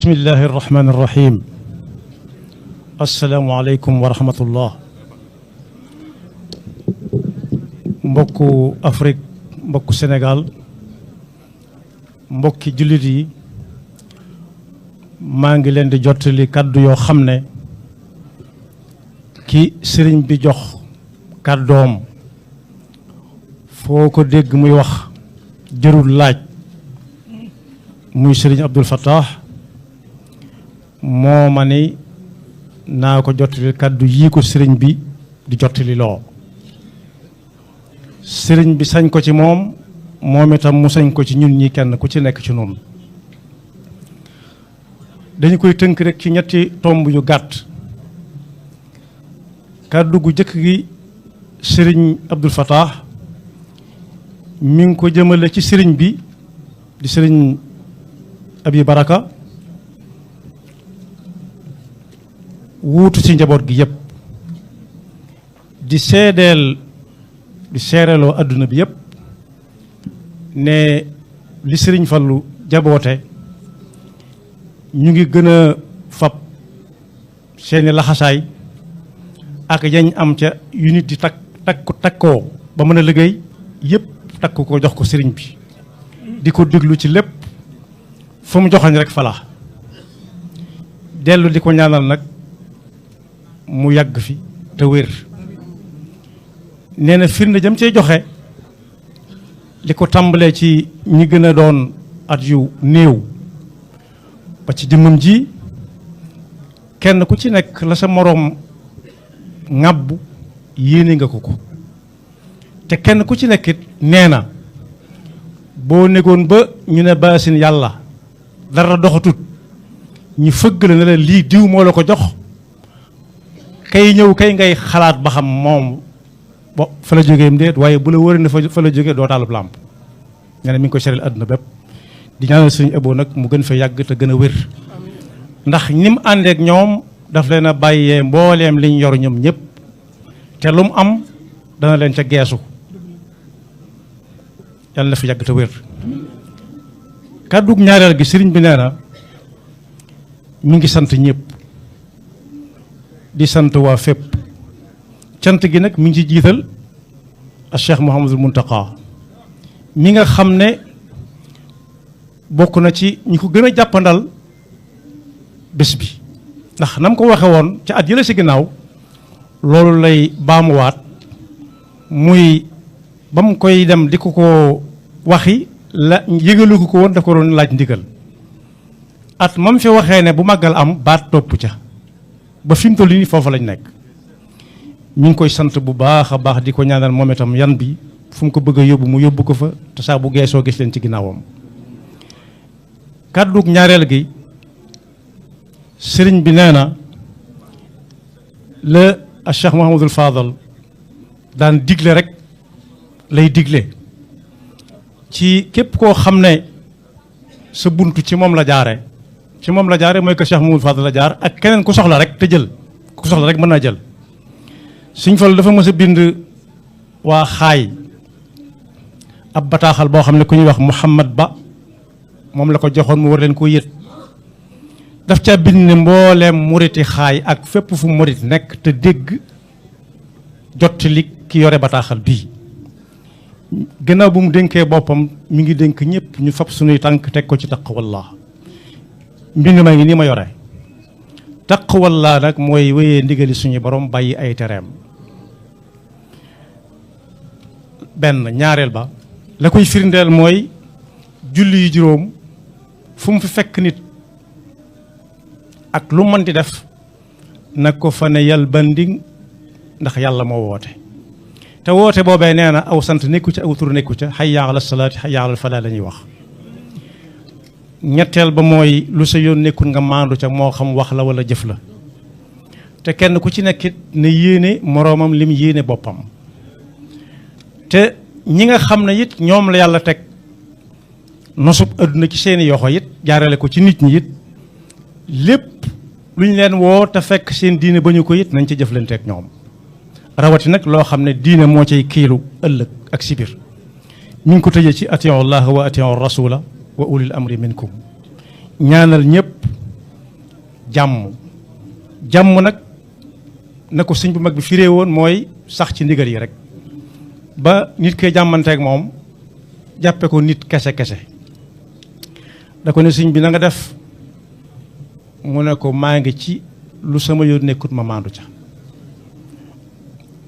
bismillahi irrahmani irrahim asalaamualeykum wa rahmatullah mbokku Afrique mbokku Sénégal mbokki jullit yi maa ngi leen di jottali kàddu yoo xam ne ki sëriñ bi jox kàddoom foo ko dégg muy wax jërul laaj muy sëriñ Abdul Fattah moo ma ni naa ko jottali kàddu yii ko sëriñ bi di jottali loo sëriñ bi sañ ko ci moom moom itam mu sañ ko ci ñun ñi kenn ku ci nekk ci noonu dañu koy tënk rek ci ñetti tomb yu gàtt kàddu gu jëkk gi sëriñ Abdul Fattah mi ngi ko jëmale ci sëriñ bi di sëriñ Abi Baraka wuutu ci njaboot gi yëpp di seereeloo adduna bi yëpp ne li sëriñ Fallu jaboote ñu ngi gën a fab seeni laxasaay ak yañ am ca yu nit di takkoo ba mën a liggéey yëpp takk ko jox ko sëriñ bi di ko déglu ci lépp fu mu joxañ rek fala dellu di ko ñaanal nag mu yàgg fi te wér nee na firnde jëm cey joxe li ko tàmbalee ci ñi gën a doon at yu néew ba ci jëmmam ji kenn ku ci nekk la sa moroom ŋàbbu yéene nga ko te kenn ku ci nekkit nee na boo négoon ba ñu ne baasin yàlla dara doxatut ñu fëgg la ne la lii diw moo la ko jox kay ñëw kay ngay xalaat ba xam moom bo fa la jógeem déet waaye bu la wëri ne fa la jógee doo taalub làmp nee na mi ngi ko sereel àdduna bépp di ñaanal sëñ Abo nag mu gën fa yàgg te gën a wér ndax ni mu àndeek ñoom daf leen a bàyyee mbooleem liñ yor ñoom ñëpp te lu mu am dana leen ca geesu yàlla na fi yàgg te wér kàddug ñaareel gi sëriñ bi nee na mi ngi sant ñëpp di sant waa fépp cant gi nag mi ngi ci jiital a Cheikh Mouhamadul Muntaqa mi nga xam ne bokk na ci ñi ko gën a jàppandal bés bi ndax nam ko waxe woon ca at yële si ginnaaw loolu lay baamuwaat muy ba mu koy dem di ko waxi la yëgalu ko woon daf ko doon laaj ndigal at mam fi waxee ne bu màggal am baat topp ca ba fi mu toll nii foofu lañ nekk ñu ngi koy sant bu baax a baax di ko ñaanal moom itam yan bi fu mu ko bëgg a yóbbu mu yóbbu ko fa te saa bu geesoo gis leen ci ginnaawam kàddug ñaareel gi sëriñ bi nee na la a Cheikh Mouhamadul Fadal daan digle rek lay digle ci képp koo xam ne sa buntu ci moom la jaare mooy que Cheikh Mouhamadul Fadal la jaar ak keneen ku soxla rek te jël ku soxla rek mën naa jël Sëñ Fallu dafa mës a bind waa xaay ab bataaxal boo xam ne ku ñuy wax Muhammad Ba moom la ko joxoon mu war leen koo yët daf ca bind ne mbooleem muriti xaay ak fépp fu murit nekk te dégg jottali ki yore bataaxal bii gannaaw bu mu dénkee boppam mi ngi dénk ñëpp ñu fab suñuy tànk teg ko ci taqwallah mbind ma ngi nii ma yore taqwallah nag mooy wéyee ndigali suñu borom bàyyi ay tereem benn ñaareel ba la koy firndeel mooy julli yu juróom fu mu fi fekk nit ak lu mën di def nag ko fa ne yal bandi ndax yàlla moo woote te woote boobee nee na aw sant nekku ca aw tur nekku ca hayya ala salaati hayya ala falaa la ñuy wax ñetteel ba mooy lu sa yoon nekkul nga maandu ca moo xam wax la wala jëf la te kenn ku ci nekkit ne yéene moroomam lim yéene boppam te ñi nga xam ne it ñoom la yàlla teg nosub adduna ci seeni yoxo it jaarale ko ci nit ñi it lépp lu ñu leen woo te fekk seen diine ba ñu ko it nañ ca jëflanteeg ñoom rawati nag loo xam ne diine moo cay kiilu ëllëg ak sibir mi ngi ko tëjee ci atiiwu llaha wa atiiwu rasula wa ulil amri minkum ñaanal ñëpp jàmm jàmm nag na ko sëñ bu mag bi firee woon mooy sax ci ndigal yi rek ba nit koy jàmmanteeg moom jàppe ko nit kese kese da ko ne sëñ bi na nga def mu ne ko maa ngi ci lu sama yoon nekkut ma maandu ca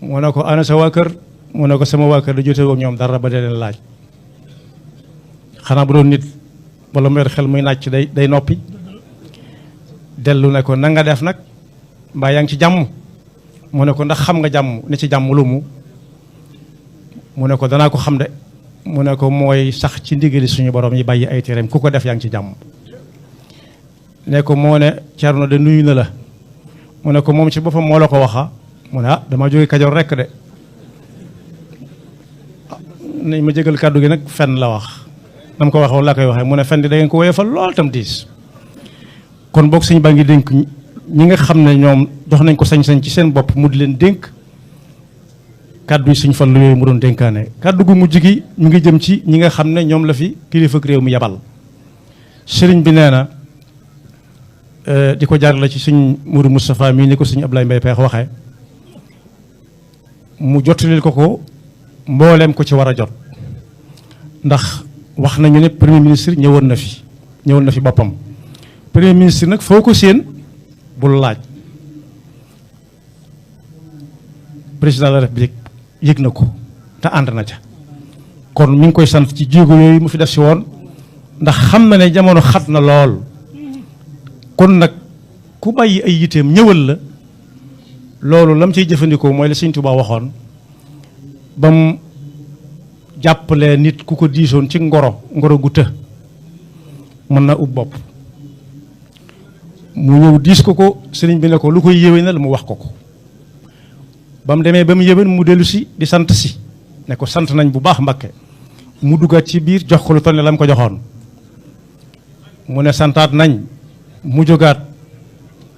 mu ne ko ana sa waa kër mu ne ko sama waa kër da jote ak ñoom dara ba dee leen laaj xanaa bu doon nit wala mu yor xel muy nàcc day noppi dellu ne ko na nga def nag mbaa yaa ngi ci jàmm mu ne ko ndax xam nga jàmm ne ci jàmm lu mu ne ko danaa ko xam de mu ne ko mooy sax ci ndigali suñu borom yi bàyyi ay tereem ku ko def yaa ngi ci jàmm ne ko moo ne Cerno de nuyu na la mu ne ko moom ci boppam moo la ko waxa mu ne ah dama jóge Kajoor rekk de nañ ma jégal kàddu gi nag fenn la wax dama ko waxoon laa koy waxee mu ne fenn di da ngeen ko woyofal lool tam diis kon boog sëñ baa ngi dénk ñi nga xam ne ñoom jox nañ ko sañ-sañ ci seen bopp mu di leen dénk kàddu yi suñ fan lu yooyu mu doon dénkaane kàddu gu mujj gi mu ngi jëm ci ñi nga xam ne ñoom la fi kilifa réew mi yabal sëriñ bi nee na di ko jaarale ci suñ Mourou Moustapha mii ni ko suñ Ablaye Mbaye Peex waxee mu jottalil ko mbooleem ko ci war a jot ndax wax nañu ne premier ministre ñëwoon na fi boppam premier ministre nag foo ko séen bul laaj président de la république yëg na ko te ànd na ca kon mi ngi koy sant ci jéego yooyu mu fi def si woon ndax xam na ne jamono xat na lool kon nag ku bàyyi ay yiteem ñëwal la loolu lam ciy jëfandikoo mooy la Sëñ Tuubaa waxoon ba mu jàppalee nit ku ko diisoon ci ngoro gu të mën na ub bopp mu ñëw diis ko sëriñ bi ne ko lu koy yéwénal mu wax ko ba mu demee ba mu yéwén mu dellu si di sant si ne ko sant nañ bu baax Mbakke mu duggaat ci biir jox ko lu toll ne la mu ko joxoon mu ne santaat nañ mu jógaat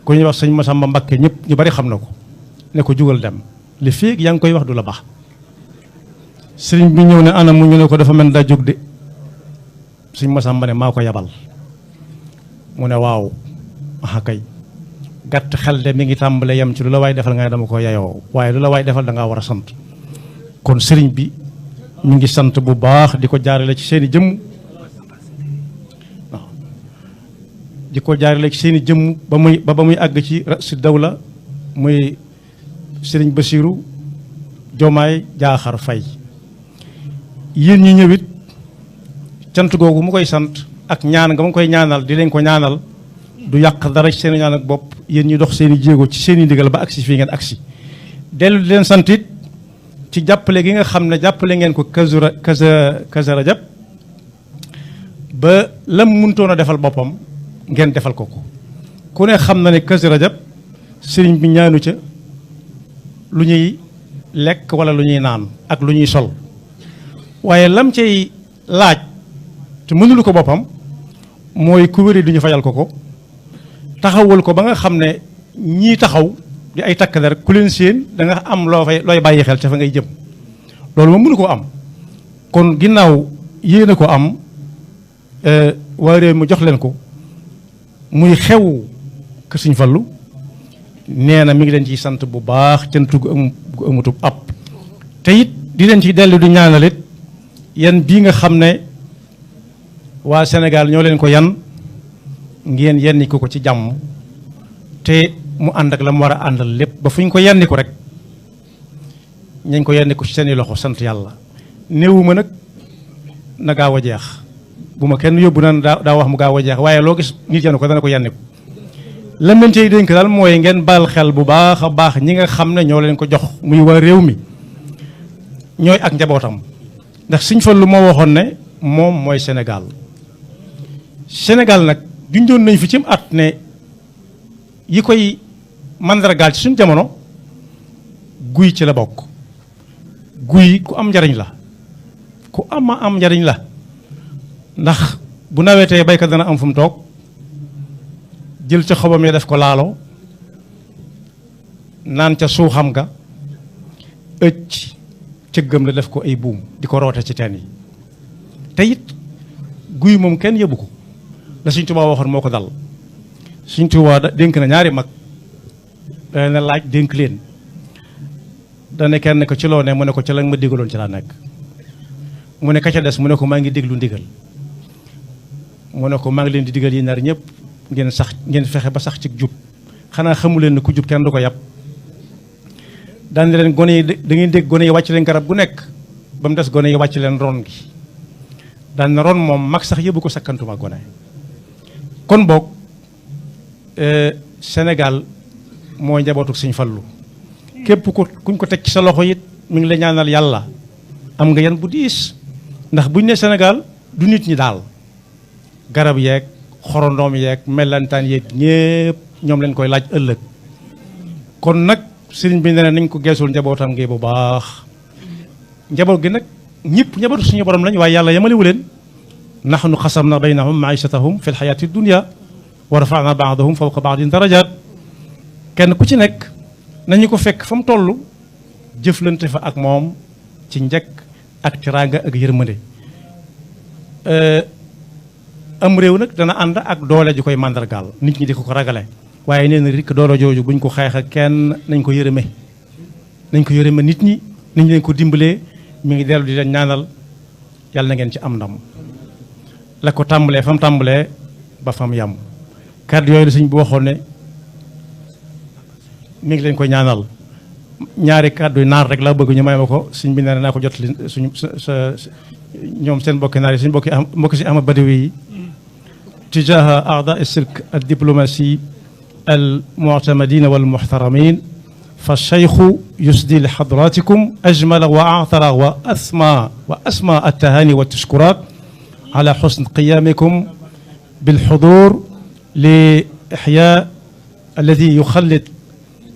ku ñuy wax sëñ Masamba Mbakke ñëpp ñu bari xam na ko ne ko jugal dem li féeg yaa ngi koy wax du la baax sëriñ bi ñëw ne ana mu ñu ne ko dafa mel daa jóg de sëñ Masamba ne maa ko yabal mu ne waaw aha kay gàtt xel de mi ngi tàmbale yem ci lu la waay defal nga ne dama ko yayoo waaye lu la waay defal da ngaa war a sant kon sëriñ bi mi ngi sant bu baax di ko jaarale ci seeni jëmm waaw di ko jaarale ci seeni jëmm ba muy àgg ci si dawla muy sëriñ Basiiru Jomaay Jaaxar Fay yéen ñi ñëwit cant googu mu koy sant ak ñaan nga mu koy ñaanal di leen ko ñaanal du yàq dara ci seen ñaan ak bopp yéen ñi dox seen i jéego ci seen i ndigal ba agsi fii ngeen agsi dellu di leen sant it ci jàppale gi nga xam ne jàppale ngeen ko Kazu Rajab ba lam mënutoon a defal boppam ngeen defal ko ku ne xam na ne Kazu Rajab sëriñ bi ñaanu ca lu ñuy lekk wala lu ñuy naan ak lu ñuy sol waaye lam cay laaj te mënulu ko boppam mooy ku wéri duñu fajal ko taxawul ko ba nga xam ne ñii taxaw di ay takk der ku leen séen da nga am looy bàyyi xel ca fa ngay jëm loolu moom mënu koo am kon ginnaaw yéen a ko am waa réew mu jox leen ko muy xew kër Sëñ Fallu nee na mi ngi leen ciy sant bu baax cant gu amutub ab te it di leen ci dellu di ñaanalit yan bii nga xam ne waa Sénégal ñoo leen ko yan ngeen yenni ko ci jàmm te mu ànd ak la mu war a àndal lépp ba fu ñu ko yenni ko rek ñañ ko yenni ko ci seeni loxo sant yàlla néewuma nag na gaaw a jeex bu ma kenn yóbbu naan daa wax mu gaaw a jeex waaye loo gis nit yenn ko dana ko yenni ko lan leen cay dénk daal mooy ngeen bal xel bu baax a baax ñi nga xam ne ñoo leen ko jox muy waa réew mi ñooy ak njabootam ndax Sëñ Fallu moo waxoon ne moom mooy Sénégal Sénégal nag junjoon nañ fi cim at ne yi koy mandargaal ci suñu jamono guy ci la bokk guy ku am njariñ la ku am njariñ la ndax bu nawetee baykat dana am fu mu toog jël ca xobam ya def ko laalo naan ca suuxam nga ëcc cëggam la def ko ay buum di ko roote ci teen yi te it guy moom kenn yëbu ko la Sëñ Tuubaa waxoon moo ko dal Sëñ Tuubaa dénk na ñaari mag dana laaj dénk leen dana kenn ko ci loo ne mu ne ko ci la ma digaloon ci laa nekk mu ne ka ca des mu ne ko maa ngi déglu ndigal mu ne ko maa ngi leen di digal yi ñaar ñëpp ngeen fexe ba sax ci jub xanaa xamu leen ne ku jub kenn du ko yàpp daan leen gone yi da ngeen dégg gone yi wàcc leen garab gu nekk ba mu des gone yi wàcc leen ron gi daan na ron moom mag sax yëbu ko sakkantuma gone kon boog Sénégal mooy njabootu Sëñ Fallu képp kuñ ko teg ci sa loxo it mi ngi la ñaanal yàlla am nga yan bu diis ndax buñ ne Sénégal du nit ñi daal garab yeeg xorondoom yeeg mellantaan yeeg ñépp ñoom leen koy laaj ëllëg kon nag sëriñ bi ne nañ ko geesul njabootam ngi bu baax njaboot gi nag ñëpp njabootu suñu borom lañ waaye yàlla yemalewu leen nahnu xasamna baynahum maichatahum fi lxayaati dunia wa rafana baadahum fawqa baadin darajaat kenn ku ci nekk nañu ko fekk fa mu toll jëflante fa ak moom ci njëkk ak teraanga ak yërmande am réew nag dana ànd ak doole ju koy màndargaal nit ñi di ko ragale waaye nee na rikk doole jooju buñ ko xeex ak kenn nañ ko yërëme nit ñi nañ ko dimbalee mi ngi dellu di leen ñaanal yàlla na ngeen ci am ndam la ko tàmbalee fa mu tàmbalee ba fa mu yam kàddu yooyu la sëñ bi waxoon ne mi ngi leen koy ñaanal ñaari kàddu naar rek laa bëgg ñu may ma ko sëñ bi nee na naa ko jot li suñu sa ñoom seen mbokki naar yi suñu mbokki si Ahmad Badawi yi تجاه أعضاء السلك الدبلوماسي المعتمدين والمحترمين فالشيخ يسدي لحضراتكم أجمل وأعطر وأسمى التهاني والتشكرات على حسن قيامكم بالحضور لإحياء الذي يخلد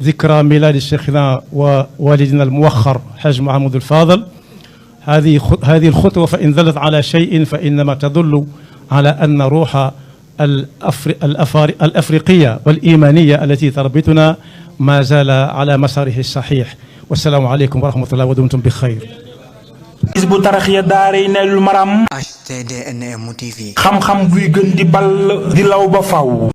ذكرى ميلاد شيخنا ووالدنا الموخر حاج محمود الفاضل. هذه الخطوة فإن دلت على شيء فإنما تدل على أن روح الأفريقية والإيمانية التي تربطنا ما زال على مساره الصحيح. والسلام عليكم ورحمة الله ودمتم بخير. Hizbut Tarqiyyah Daarayni Maram HTDNM TV xam-xam buy gën di ball di law ba faw